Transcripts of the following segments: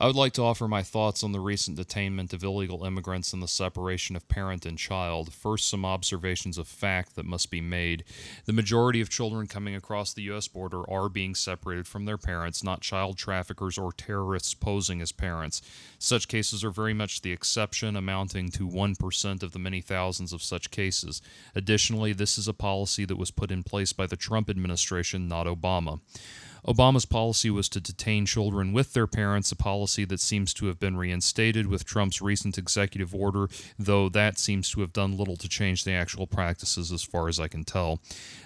I would like to offer my thoughts on the recent detainment of illegal immigrants and the separation of parent and child. First, some observations of fact that must be made. The majority of children coming across the U.S. border are being separated from their parents, not child traffickers or terrorists posing as parents. Such cases are very much the exception, amounting to 1% of the many thousands of such cases. Additionally, this is a policy that was put in place by the Trump administration, not Obama. Obama's policy was to detain children with their parents, a policy that seems to have been reinstated with Trump's recent executive order, though that seems to have done little to change the actual practices as far as I can tell.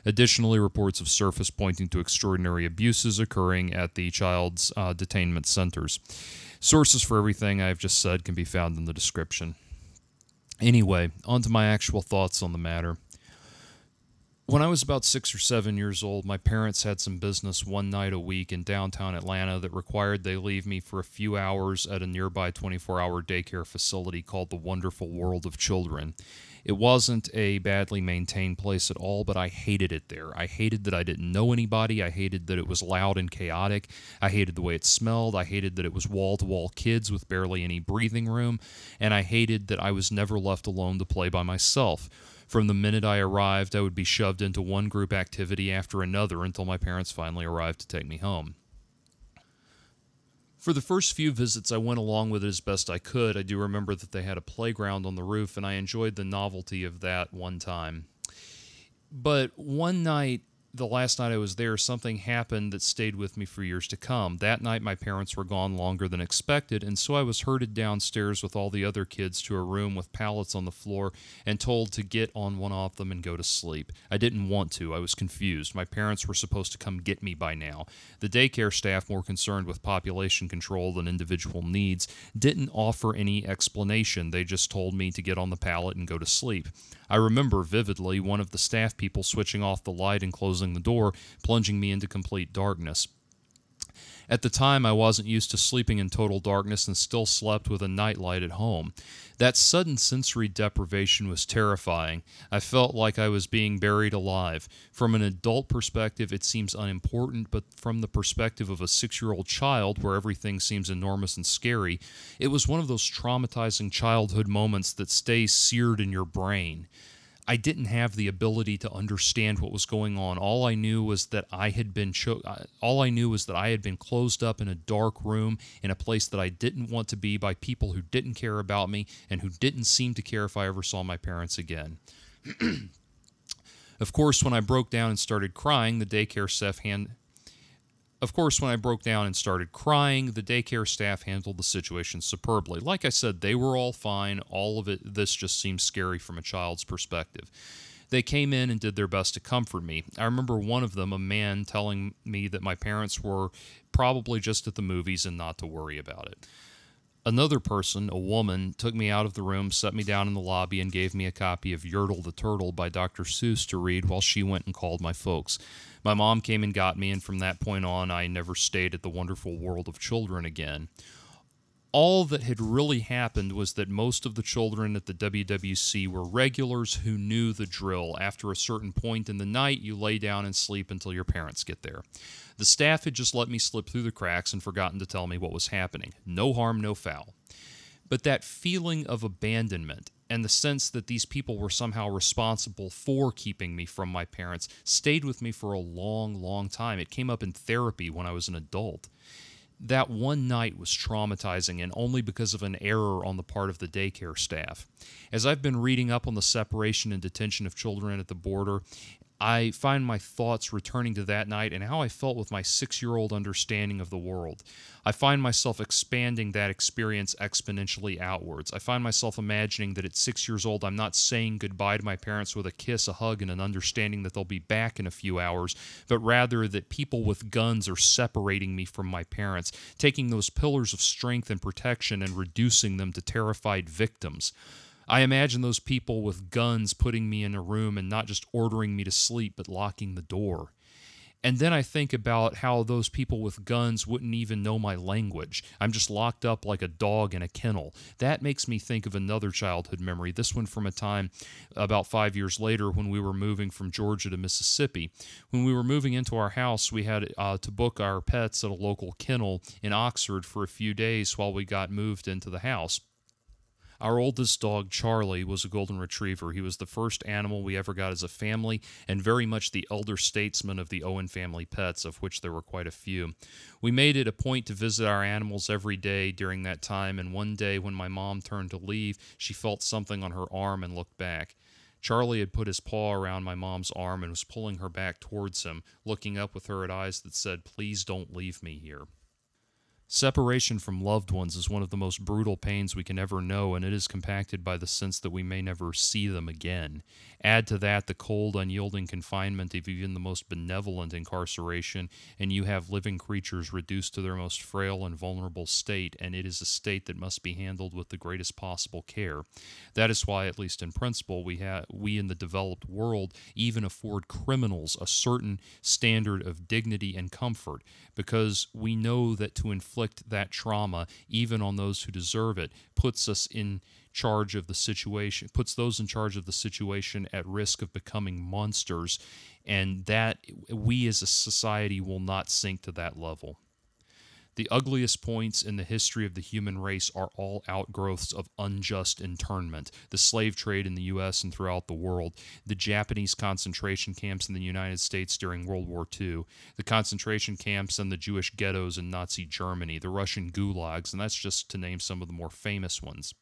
Additionally, reports have surfaced pointing to extraordinary abuses occurring at the child's detainment centers. Sources for everything I have just said can be found in the description. Anyway, on to my actual thoughts on the matter. When I was about 6 or 7 years old, my parents had some business one night a week in downtown Atlanta that required they leave me for a few hours at a nearby 24-hour daycare facility called the Wonderful World of Children. It wasn't a badly maintained place at all, but I hated it there. I hated that I didn't know anybody. I hated that it was loud and chaotic. I hated the way it smelled. I hated that it was wall-to-wall kids with barely any breathing room. And I hated that I was never left alone to play by myself. From the minute I arrived, I would be shoved into one group activity after another until my parents finally arrived to take me home. For the first few visits, I went along with it as best I could. I do remember that they had a playground on the roof, and I enjoyed the novelty of that one time. But one night, the last night I was there, something happened that stayed with me for years to come. That night, my parents were gone longer than expected, and so I was herded downstairs with all the other kids to a room with pallets on the floor and told to get on one of them and go to sleep. I didn't want to. I was confused. My parents were supposed to come get me by now. The daycare staff, more concerned with population control than individual needs, didn't offer any explanation. They just told me to get on the pallet and go to sleep. I remember vividly one of the staff people switching off the light and closing the door, plunging me into complete darkness. At the time, I wasn't used to sleeping in total darkness and still slept with a nightlight at home. That sudden sensory deprivation was terrifying. I felt like I was being buried alive. From an adult perspective, it seems unimportant, but from the perspective of a 6-year-old child, where everything seems enormous and scary, it was one of those traumatizing childhood moments that stay seared in your brain. I didn't have the ability to understand what was going on. All I knew was that I had been closed up in a dark room in a place that I didn't want to be by people who didn't care about me and who didn't seem to care if I ever saw my parents again. Of course, when I broke down and started crying, the daycare staff handled the situation superbly. Like I said, they were all fine. All of this just seems scary from a child's perspective. They came in and did their best to comfort me. I remember one of them, a man, telling me that my parents were probably just at the movies and not to worry about it. Another person, a woman, took me out of the room, set me down in the lobby, and gave me a copy of Yertle the Turtle by Dr. Seuss to read while she went and called my folks. My mom came and got me, and from that point on, I never stayed at the Wonderful World of Children again. All that had really happened was that most of the children at the WWC were regulars who knew the drill. After a certain point in the night, you lay down and sleep until your parents get there. The staff had just let me slip through the cracks and forgotten to tell me what was happening. No harm, no foul. But that feeling of abandonment and the sense that these people were somehow responsible for keeping me from my parents stayed with me for a long, long time. It came up in therapy when I was an adult. That one night was traumatizing, and only because of an error on the part of the daycare staff. As I've been reading up on the separation and detention of children at the border, I find my thoughts returning to that night and how I felt with my 6-year-old understanding of the world. I find myself expanding that experience exponentially outwards. I find myself imagining that at 6 years old, I'm not saying goodbye to my parents with a kiss, a hug, and an understanding that they'll be back in a few hours, but rather that people with guns are separating me from my parents, taking those pillars of strength and protection and reducing them to terrified victims. I imagine those people with guns putting me in a room and not just ordering me to sleep, but locking the door. And then I think about how those people with guns wouldn't even know my language. I'm just locked up like a dog in a kennel. That makes me think of another childhood memory, this one from a time about 5 years later when we were moving from Georgia to Mississippi. When we were moving into our house, we had to book our pets at a local kennel in Oxford for a few days while we got moved into the house. Our oldest dog, Charlie, was a golden retriever. He was the first animal we ever got as a family, and very much the elder statesman of the Owen family pets, of which there were quite a few. We made it a point to visit our animals every day during that time, and one day when my mom turned to leave, she felt something on her arm and looked back. Charlie had put his paw around my mom's arm and was pulling her back towards him, looking up with her at eyes that said, "Please don't leave me here." Separation from loved ones is one of the most brutal pains we can ever know, and it is compacted by the sense that we may never see them again. Add to that the cold, unyielding confinement of even the most benevolent incarceration, and you have living creatures reduced to their most frail and vulnerable state, and it is a state that must be handled with the greatest possible care. That is why, at least in principle, we in the developed world even afford criminals a certain standard of dignity and comfort, because we know that to inflict that trauma, even on those who deserve it, puts us in charge of the situation, puts those in charge of the situation at risk of becoming monsters, and that we as a society will not sink to that level. The ugliest points in the history of the human race are all outgrowths of unjust internment. The slave trade in the U.S. and throughout the world, the Japanese concentration camps in the United States during World War II, the concentration camps and the Jewish ghettos in Nazi Germany, the Russian gulags, and that's just to name some of the more famous ones.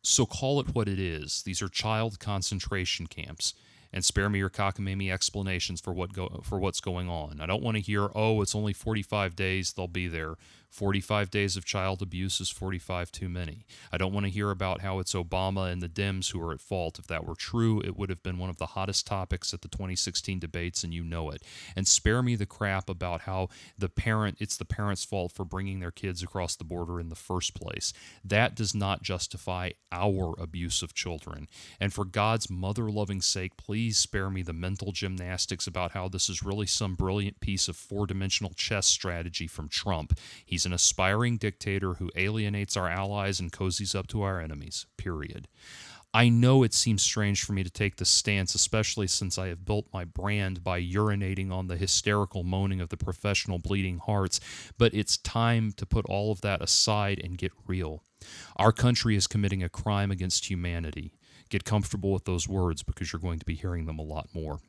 So call it what it is. These are child concentration camps. And spare me your cockamamie explanations for what's going on. I don't want to hear, "Oh, it's only 45 days, they'll be there." 45 days of child abuse is 45 too many. I don't want to hear about how it's Obama and the Dems who are at fault. If that were true, it would have been one of the hottest topics at the 2016 debates, and you know it. And spare me the crap about how it's the parent's fault for bringing their kids across the border in the first place. That does not justify our abuse of children. And for God's mother-loving sake, please spare me the mental gymnastics about how this is really some brilliant piece of four-dimensional chess strategy from Trump. He's an aspiring dictator who alienates our allies and cozies up to our enemies, period. I know it seems strange for me to take this stance, especially since I have built my brand by urinating on the hysterical moaning of the professional bleeding hearts, but it's time to put all of that aside and get real. Our country is committing a crime against humanity. Get comfortable with those words because you're going to be hearing them a lot more.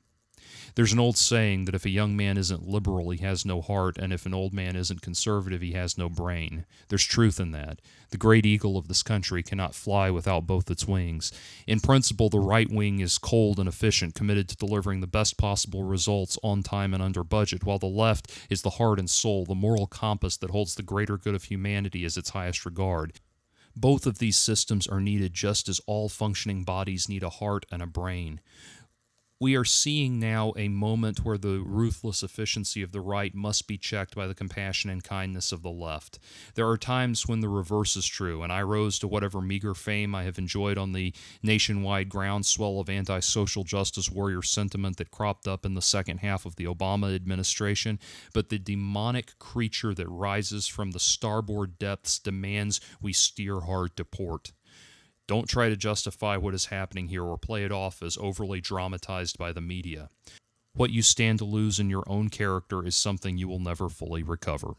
There's an old saying that if a young man isn't liberal, he has no heart, and if an old man isn't conservative, he has no brain. There's truth in that. The great eagle of this country cannot fly without both its wings. In principle, the right wing is cold and efficient, committed to delivering the best possible results on time and under budget, while the left is the heart and soul, the moral compass that holds the greater good of humanity as its highest regard. Both of these systems are needed just as all functioning bodies need a heart and a brain. We are seeing now a moment where the ruthless efficiency of the right must be checked by the compassion and kindness of the left. There are times when the reverse is true, and I rose to whatever meager fame I have enjoyed on the nationwide groundswell of anti-social justice warrior sentiment that cropped up in the second half of the Obama administration, but the demonic creature that rises from the starboard depths demands we steer hard to port. Don't try to justify what is happening here or play it off as overly dramatized by the media. What you stand to lose in your own character is something you will never fully recover.